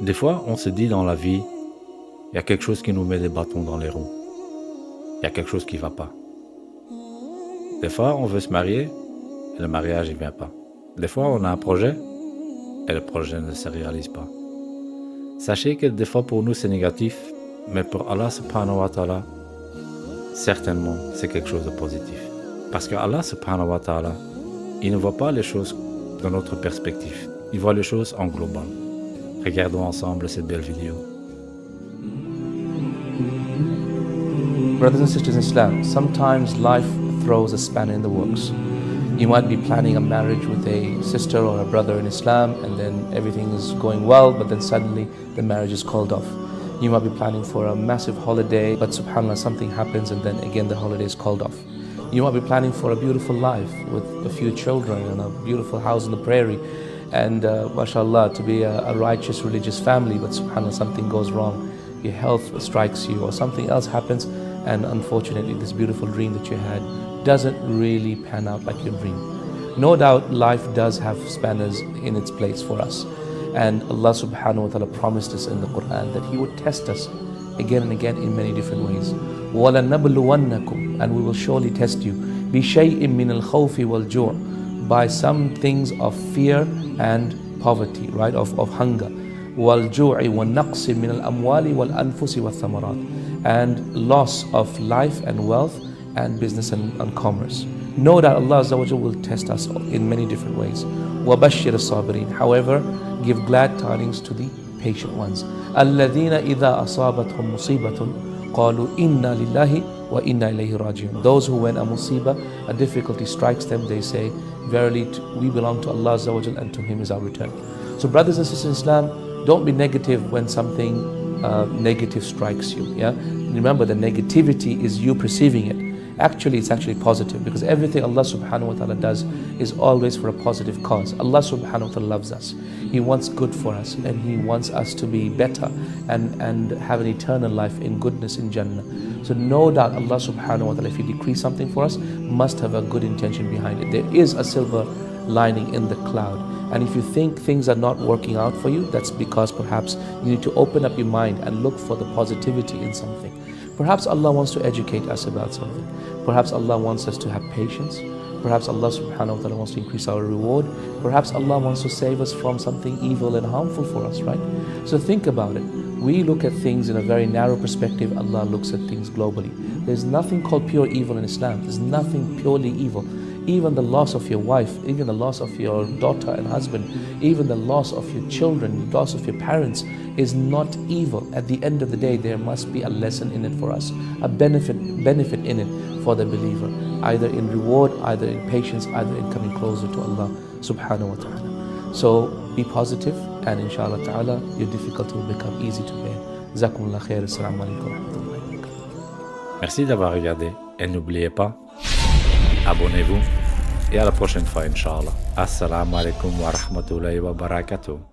Des fois, on se dit dans la vie, il y a quelque chose qui nous met des bâtons dans les roues. Il y a quelque chose qui ne va pas. Des fois, on veut se marier et le mariage ne vient pas. Des fois, on a un projet et le projet ne se réalise pas. Sachez que des fois, pour nous, c'est négatif, mais pour Allah subhanahu wa ta'ala, certainement, c'est quelque chose de positif. Parce que Allah subhanahu wa ta'ala, il ne voit pas les choses de notre perspective. Il voit les choses en global. Regardons ensemble cette belle vidéo. Brothers and sisters in Islam, sometimes life throws a spanner in the works. You might be planning a marriage with a sister or a brother in Islam, and then everything is going well, but then suddenly the marriage is called off. You might be planning for a massive holiday, but subhanAllah, something happens and then again the holiday is called off. You might be planning for a beautiful life with a few children and a beautiful house on the prairie, and mashallah, to be a righteous religious family, but subhanAllah, something goes wrong. Your health strikes you or something else happens, and unfortunately this beautiful dream that you had doesn't really pan out like your dream. No doubt life does have spanners in its place for us, and Allah subhanahu wa ta'ala promised us in the Quran that He would test us again and again in many different ways. وَلَنَّبْلُوَنَّكُمْ, and we will surely test you, بِشَيْءٍ مِّنَ الْخَوْفِ وَالْجُوعِ, by some things of fear and poverty, right, of hunger. وَالْجُوعِ وَالنَّقْصِ مِنَ الْأَمْوَالِ وَالْأَنفُسِ وَالثَّمَرَاتِ, and loss of life and wealth and business and commerce. No doubt Allah Azza wa Jalla will test us in many different ways. وَبَشِّرِ الصَّابِرِينَ, however, give glad tidings to the patient ones. الَّذِينَ إِذَا أَصَابَتْهُمْ مُصِيبَةٌ قَالُوا إِنَّا لِلَّهِ وَإِنَّا إِلَيْهِ رَاجِعُونَ. Those who, when a musibah, a difficulty strikes them, they say, verily we belong to Allah Azza wa Jalla and to Him is our return. So brothers and sisters in Islam, don't be negative when something negative strikes you. Yeah, remember, the negativity is you perceiving it. Actually, it's actually positive, because everything Allah subhanahu wa ta'ala does is always for a positive cause. Allah subhanahu wa ta'ala loves us. He wants good for us, and He wants us to be better and have an eternal life in goodness in Jannah. So no doubt Allah subhanahu wa ta'ala, if He decrees something for us, must have a good intention behind it. There is a silver lining in the cloud. And if you think things are not working out for you, that's because perhaps you need to open up your mind and look for the positivity in something. Perhaps Allah wants to educate us about something. Perhaps Allah wants us to have patience. Perhaps Allah subhanahu wa ta'ala wants to increase our reward. Perhaps Allah wants to save us from something evil and harmful for us, right? So think about it. We look at things in a very narrow perspective. Allah looks at things globally. There's nothing called pure evil in Islam. There's nothing purely evil. Even the loss of your wife, even the loss of your daughter and husband, even the loss of your children, the loss of your parents is not evil. At the end of the day, there must be a lesson in it for us, a benefit in it for the believer, either in reward, either in patience, either in coming closer to Allah subhanahu wa ta'ala. So be positive, and inshallah ta'ala, your difficulty will become easy to bear. Jazakumullah khair. Assalamu alaikum wa rahmatullahi wa barakatuh. Merci d'avoir regardé, et n'oubliez pas, abonnez-vous, et à la prochaine fois, Inch'Allah. Assalamu alaikum wa rahmatullahi wa barakatuh.